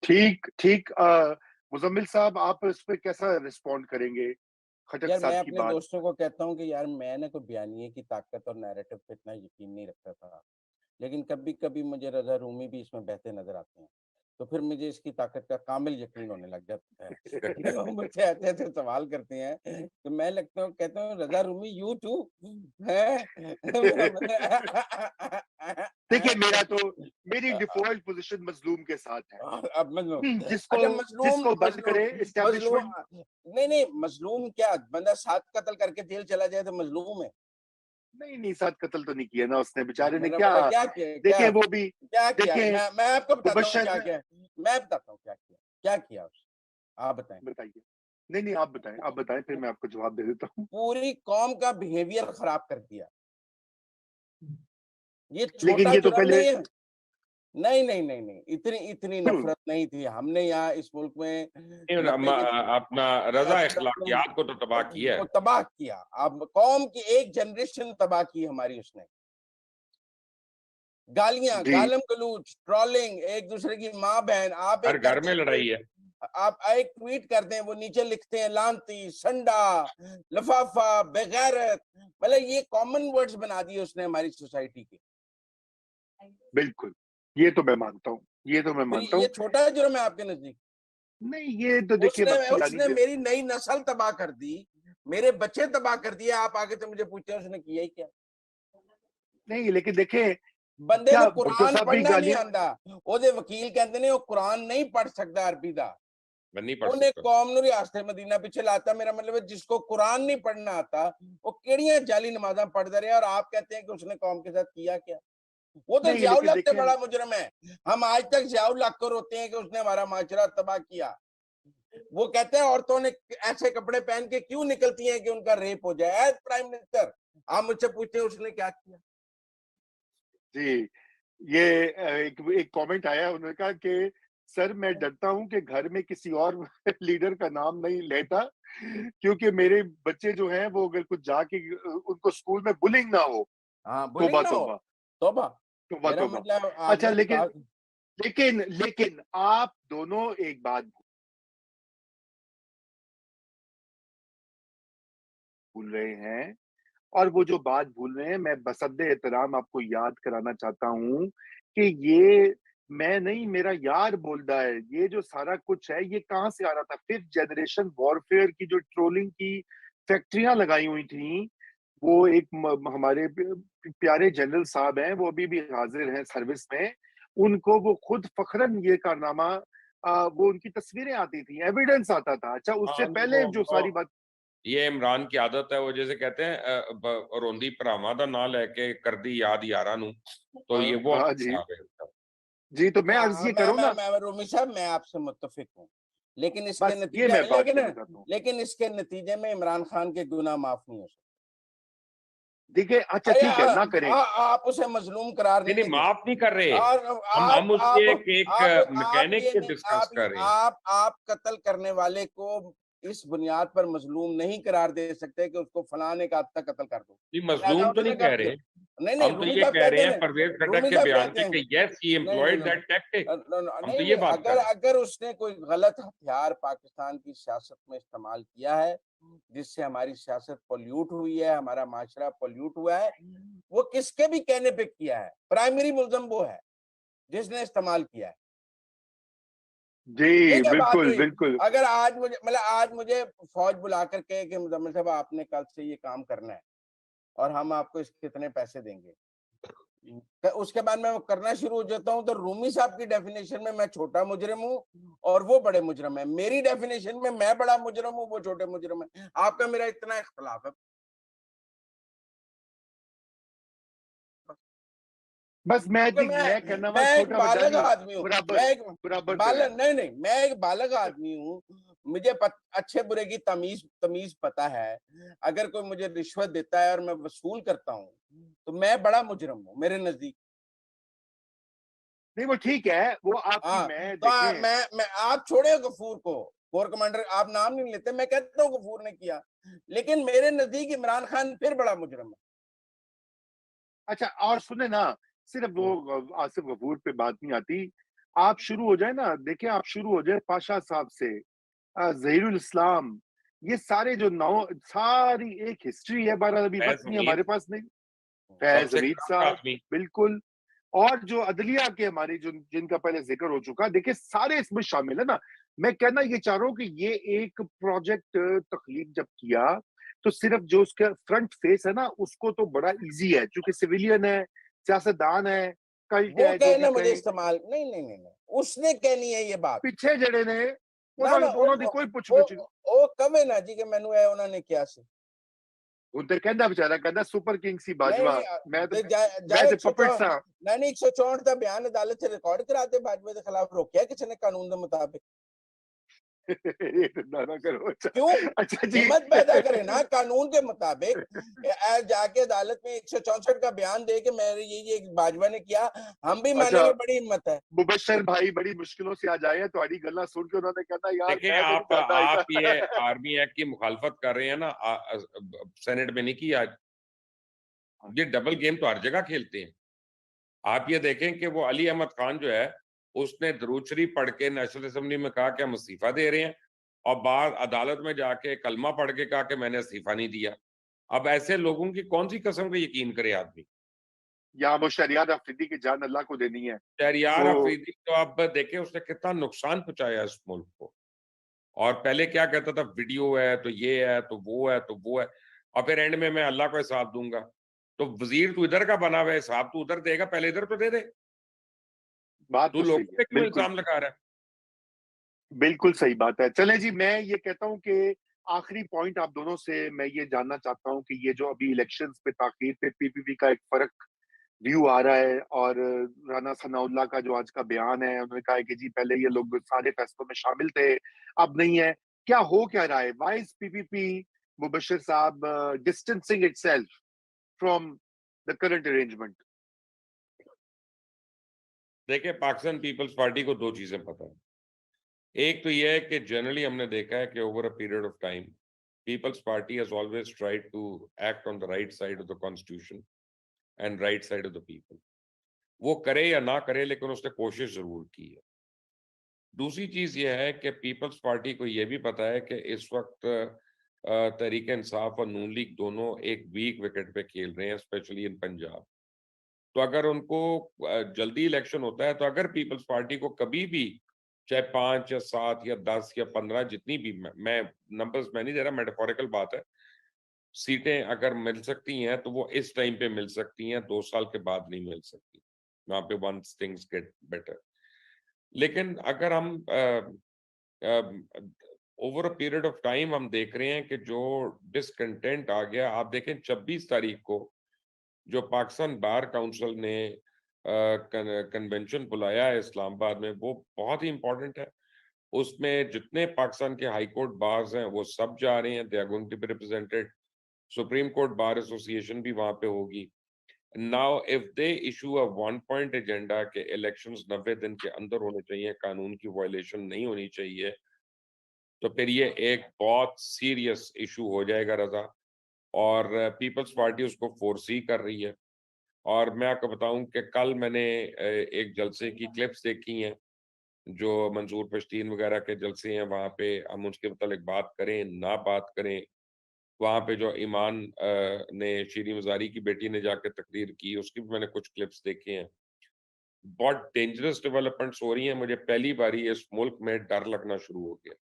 ठीक ठीक। मुजम्मिल साहब, आप इस पे कैसा रिस्पॉन्ड करेंगे खटक यार साहब मैं की अपने बात? दोस्तों को कहता हूँ कि यार मैं ना कोई बयानिए की ताकत और नैरेटिव पे इतना यकीन नहीं रखता था। लेकिन कभी-कभी मुझे रज़ा रूमी भी इसमें बहते नज़र आते हैं। तो फिर मुझे इसकी ताकत का कामिल यकीन होने लग जाता है। कि वो मुझसे ऐसे-ऐसे सवाल करते हैं कि मैं लगता हूँ कहता हूँ रज़ा रूमी यू टू हैं? देखिए, मेरी डिफ़ॉल्ट पोज़ीशन मज़लूम के साथ है। अब मजलूम जिसको अच्छा मजलूम जिसको बंद मजलूम करे मजलूम एस्टेब्लिशमेंट। नहीं, मजलूम क्या बंदा 7 कत्ल करके जेल चला जाए तो मजलूम है? नहीं, नहीं, 7 कत्ल तो नहीं किया ना उसने, बेचारे ने मेरा क्या। मतलब क्या किया क्या देखिए वो भी, क्या किया? देखिए मैं आपको बताता हूँ क्या मुबशर। किया। मैं बताता हूँ क्या किया। क्या किया उसने? आप बताएँ। बताइए। नहीं, नहीं, आप बताएँ, फिर मैं आपको जवाब दे देता हूँ। पूरी कौम का बिहेवियर खराब कर दिया। ये लेकिन छोटा ये तो जुर्म पहले। नहीं है। नहीं। इतनी इतनी नफ़रत नहीं थी। हमने यहाँ इस मुल्क में 90 के अपना रज़ा इख़्लाक़ियात को तो तबाह किया को है। तबाह किया। अब कौम की एक जनरेशन तबाह की हमारी उसने। गालियाँ, जी। गालम-गलूच, ट्रोलिंग, एक-दूसरे की माँ-बहन, आप हर एक घर करते में हैं लड़ाई ट्वीट है। आप एक ट्वीट करते हैं, वो नीचे लिखते हैं लानती, संडा, लफाफा, बेगैरत मतलब ये कॉमन वर्ड्स बना दिए उसने हमारी सोसाइटी के। बिल्कुल, ये तो मैं मानता हूँ, ये तो मैं फिर मानता ये हूँ। छोटा है जुर्म है आपके नज़दीक? नहीं, ये तो देखिए उसने वक़्ती आनी उसने दे। मेरी नई नस्ल तबाह कर दी, मेरे बच्चे तबाह कर दिए, आप आगे से मुझे पूछते हैं उसने किया ही क्या? नहीं, लेकिन देखें, बंदे क्या ਨੂੰ भुट्टो कुरान साहब भी पढ़ना नहीं गालियाँ। आंदा। ਉਹਦੇ ਵਕੀਲ ਕਹਿੰਦੇ ਨੇ ਉਹ ਕੁਰਾਨ नहीं पढ़ सकता अरबी ਦਾ। मैं नहीं पढ़ ਉਹਨੇ सकता। कौम ਨੂੰ रियासत मदीना पिछे लाता मेरा मतलब है जिसको कुरान नहीं पढ़ना आता वो केड़ियां जाली नमाज़ां पढ़ता रहा और आप कहते हैं कि उसने कौम के साथ किया क्या? वो तो नहीं, ज़ियाउल लेकिन हक से देखें। बड़ा मुजरिम है। हम आज तक ज़ियाउल हक को रोते हैं कि उसने हमारा माशरा तबाह किया। वो कहते हैं औरतों ने ऐसे कपड़े पहन के क्यों निकलती हैं कि उनका रेप हो जाए। एज प्राइम मिनिस्टर आप मुझसे पूछते हैं उसने क्या किया? जी, ये एक एक कमेंट आया, उन्होंने कहा कि सर, मैं डरता हूँ कि घर में किसी और लीडर का नाम नहीं लेता, क्योंकि मेरे बच्चे जो हैं वो अगर कुछ जाके उनको स्कूल में बुलिंग ना हो। हाँ, तौबा, बुलिंग ना हो। तौबा, तौबा। तौबा, मेरा तौबा। मतलब अच्छा, आपने जो लेकिन कहा लेकिन लेकिन आप दोनों एक बात भूल रहे हैं, और वो जो बात भूल रहे हैं, मैं बसद्दे एहतराम आपको याद कराना चाहता हूँ कि ये मैं नहीं, मेरा यार बोल रहा है, ये जो सारा कुछ है, ये कहाँ से आ रहा था? 5th जनरेशन वॉरफेयर की जो ट्रोलिंग की फैक्ट्रियाँ लगाई हुई थीं, वो एक हमारे प्यारे जनरल साहब हैं, वो अभी भी हाजिर हैं सर्विस में। उनको वो खुद फखरन ये कारनामा, वो उनकी तस्वीरें आती थी, एविडेंस आता था। अच्छा, उससे हाँ, पहले जो वो सारी बात। ये इमरान की आदत है, वो जैसे कहते हैं रोंदी भरावां दा नां लेके करदी याद यारां नूं, तो ये वो हाँ जी। हिसाब है उसका। जी, तो मैं अर्ज ये करूँ ना। मैं रूमी साहब मैं आपसे मुत्तफिक हूँ। लेकिन इसके बस ये मैं बात कहना चाहता हूँ। लेकिन इसके नतीजे में इमरान खान के गुनाह माफ नहीं हो सकते। देखिए, अच्छा अरे ठीक है, ना करें। आप उसे मजलूम करार नहीं, नहीं नहीं, दे माफ नहीं कर रहे। सकते। और हम उसके एक आप मैकेनिक ये को नहीं डिस्कस कर रहे हैं। आप कत्ल करने वाले को इस बुनियाद पर मजलूम नहीं करार दे सकते कि उसको फलां ने कहा था कत्ल कर दो। जी, लिहाजा मज़लूम तो उसने नहीं कहा कह रहे। नहीं हम तो रूमी ये साहब कह रहे कहते हैं हैं परवेज़ खट्टक रूमी के साहब बयान कहते से हैं कि yes he employed that tactic. हम तो ये बात कर अगर रहे हैं। अगर उसने कोई गलत हथियार पाकिस्तान की सियासत में इस्तेमाल किया है जिससे हमारी सियासत पोल्यूट हुई है हमारा माशरा पोल्यूट हुआ है वो किसके भी कहने पे किया है प्राइमरी मुल्ज़म वो है जिसने इस्तेमाल किया है। ये जी, क्या बात बिल्कुल, हुई? बिल्कुल। अगर आज मुझे फौज बुला कर कहे कि मुजम्मिल साहब आपने कल से ये काम करना है और हम आपको इसके इतने पैसे देंगे। उसके बाद मैं वो करना शुरू हो जाता हूँ तो रूमी साहब की डेफिनेशन में मैं छोटा मुजरिम हूँ और वो बड़े मुजरिम है। मेरी डेफिनेशन में मैं बड़ा मुजरिम हूँ वो छोटे मुजरिम है। आपका मेरा इतना इख्तलाफ है। बस क्योंकि मैं कहना मैं वहाँ एक छोटा-बड़ा बालिग नहीं, आदमी हूँ। बराबर, मैं एक बराबर पे है। बालग नहीं नहीं मैं एक बालिग आदमी हूँ। मुझे अच्छे बुरे की तमीज तमीज पता है। अगर कोई मुझे रिश्वत देता है और मैं वसूल करता हूँ तो मैं बड़ा मुजरिम हूँ मेरे नजदीक। नहीं, वो ठीक है, वो आपकी, हाँ, मैं तो देखें। मैं आप छोड़े गफूर को, कोर कमांडर आप नाम नहीं लेते, मैं कहता हूँ गफूर ने किया। लेकिन मेरे नजदीक इमरान खान फिर बड़ा मुजरिम है। अच्छा, और सुने ना, सिर्फ हम्म, वो आसिफ गफूर पे बात नहीं आती। आप शुरू हो जाए ना, देखिए आप शुरू हो जाए पाशा साहब से, ज़हीरुल इस्लाम, ये सारे जो नौ सारी एक हिस्ट्री है, बहरहाल अभी वक़्त फैज़ नहीं है हमीद, हमारे पास नहीं। फैज़ सबसे हमीद करप्ट साहब, आदमी। बिल्कुल। और जो अदलिया के हमारे जो जिनका पहले ज़िक्र हो चुका, देखिए सारे इसमें शामिल है ना। मैं कहना ये चाह रहा हूँ कि ये एक प्रोजेक्ट तख्लीक जब किया, तो सिर्फ़ जो उसका फ्रंट फेस है ना, उसको तो बड़ा ईज़ी है, चूँकि सिविलियन है, सियासतदान है, कल्ट वो है, जो कहे भी ना मुझे कहें। इस्तेमाल नहीं, नहीं, नहीं, नहीं, उसने कहनी है ये बात। पिछे जड़े ने, ना ना ਉਹਨਾਂ ਦੀ ਕੋਈ ਪੁੱਛ ਉਹ ਗਿੱਛ ਨਹੀਂ। ਉਹ ਕਵੇ ਨਾ ਜੀ ਕਿ ਮੈਨੂੰ ਇਹ ਉਹਨਾਂ ਨੇ ਕਿਹਾ ਸੀ। ਉਹ ਤੇ ਕਹਿੰਦਾ ਵਿਚਾਰਾ, ਕਹਿੰਦਾ ਸੁਪਰ ਕਿੰਗ ਸੀ नहीं ਬਾਜਵਾ, नहीं ਮੈਂ ਤੇ ਤੇ ਮੈਂ जाए ਤੇ ਪਪਟ ਸਾਂ। नहीं 164 का बयान अदालत से रिकॉर्ड कराते बाजवा के खिलाफ रोकिया किसी ने कानून के मुताबिक। ये तो ना करो। क्यों अच्छा जी। हिम्मत पैदा करे ना कानून के मुताबिक जाके अदालत में 164 का बयान दे के मेरे ये बाजवा ने किया, हम भी माने अच्छा, में बड़ी हिम्मत है। मुबशर भाई बड़ी मुश्किलों से आज आए हैं, तुम्हारी गल्ला सुन के उन्होंने कहना यार देखिए मैं तो नहीं चाहता आप ये ऐसा। आर्मी एक्ट की मुखालफत कर रहे हैं ना, सेनेट में नहीं की आज। ये डबल गेम तो हर जगह खेलते हैं। आप ये देखें कि वो अली अहमद खान जो है, उसने दरूद शरीफ पढ़ के नेशनल असेंबली में कहा कि हम इस्तीफा दे रहे हैं, और बाद अदालत में जाके कलमा पढ़ के कहा कि मैंने इस्तीफा नहीं दिया। अब ऐसे लोगों की कौन सी कसम पे यकीन करे आदमी? या वो शरियात अफरीदी की जान अल्लाह को देनी है। शहरयार वो अफरीदी तो आप देखें उसने कितना नुकसान पहुंचाया इस मुल्क को। और पहले क्या कहता था, वीडियो है तो ये है तो वो है तो वो है, और फिर एंड में मैं अल्लाह को हिसाब दूंगा। तो वजीर तू इधर का बना हुआ है, हिसाब तू उधर देगा, पहले इधर तो दे दे। बात तू तो सही लोगों है, पे क्यों बिल्कुल। इल्जाम लगा रहा है? बिल्कुल सही बात है। चलें जी, मैं ये कहता हूँ कि आखिरी पॉइंट आप दोनों से मैं ये जानना चाहता हूँ कि ये जो अभी इलेक्शंस पे ताख़ीर पे पीपीपी का एक फ़र्क व्यू आ रहा है, और राना सनाउल्लाह का जो आज का बयान है, उन्होंने कहा है कि जी पहले ये लोग सारे फैसलों में शामिल थे, अब नहीं है। क्या हो क्या रहा है? व्हाई इज़ पीपीपी, मुबश्शिर साहब, distancing itself from the current arrangement? देखिए, पाकिस्तान पीपल्स पार्टी को 2 चीज़ें पता है। एक तो ये है कि जनरली हमने देखा है कि over a period of time, Peoples Party has always tried to act on the right side of the constitution and right side of the people. वो करे या ना करे, लेकिन उसने कोशिश ज़रूर की है। दूसरी चीज़ ये है कि पीपल्स पार्टी को ये भी पता है कि इस वक़्त तहरीक-ए-इंसाफ और नून लीग दोनों एक वीक विकेट पे खेल रहे हैं, स्पेशली इन पंजाब। तो अगर उनको जल्दी इलेक्शन होता है, तो अगर पीपल्स पार्टी को कभी भी, चाहे 5 या 7 या 10 या 15, जितनी भी, मैं नंबर्स मैं नहीं दे रहा, मेटाफोरिकल बात है, सीटें अगर मिल सकती हैं, तो वो इस टाइम पे मिल सकती हैं, 2 साल के बाद नहीं मिल सकती। वहाँ पे वन्स थिंग्स गेट बेटर। लेकिन अगर हम over a period of time हम देख रहे हैं कि जो डिसकंटेंट आ गया, आप देखें 26 तारीख को जो पाकिस्तान बार काउंसिल ने कन्वेंशन बुलाया है इस्लामाबाद में, वो बहुत ही इंपॉर्टेंट है। उसमें जितने पाकिस्तान के हाई कोर्ट बार्स हैं, वो सब जा रहे हैं, they are going to be represented. Supreme Court Bar Association भी वहां पे होगी। Now if they issue a one point agenda के इलेक्शंस 90 दिन के अंदर होने चाहिए, कानून की वायलेशन नहीं होनी चाहिए, तो फिर ये एक बहुत सीरियस इशू हो जाएगा रजा। और पीपल्स पार्टी उसको फोर्सी कर रही है। और मैं आपको बताऊं कि कल मैंने एक जलसे की क्लिप्स देखी हैं, जो मंसूर पश्तीन वगैरह के जलसे हैं, वहाँ पे हम उसके मुतालिक बात करें ना बात करें, वहाँ पे जो ईमान ने, शीरी मज़ारी की बेटी ने जाके तकरीर की, उसकी भी मैंने कुछ क्लिप्स देखे हैं। बहुत डेंजरस डेवलपमेंट्स हो रही हैं। मुझे पहली बारी इस मुल्क में डर लगना शुरू हो गया।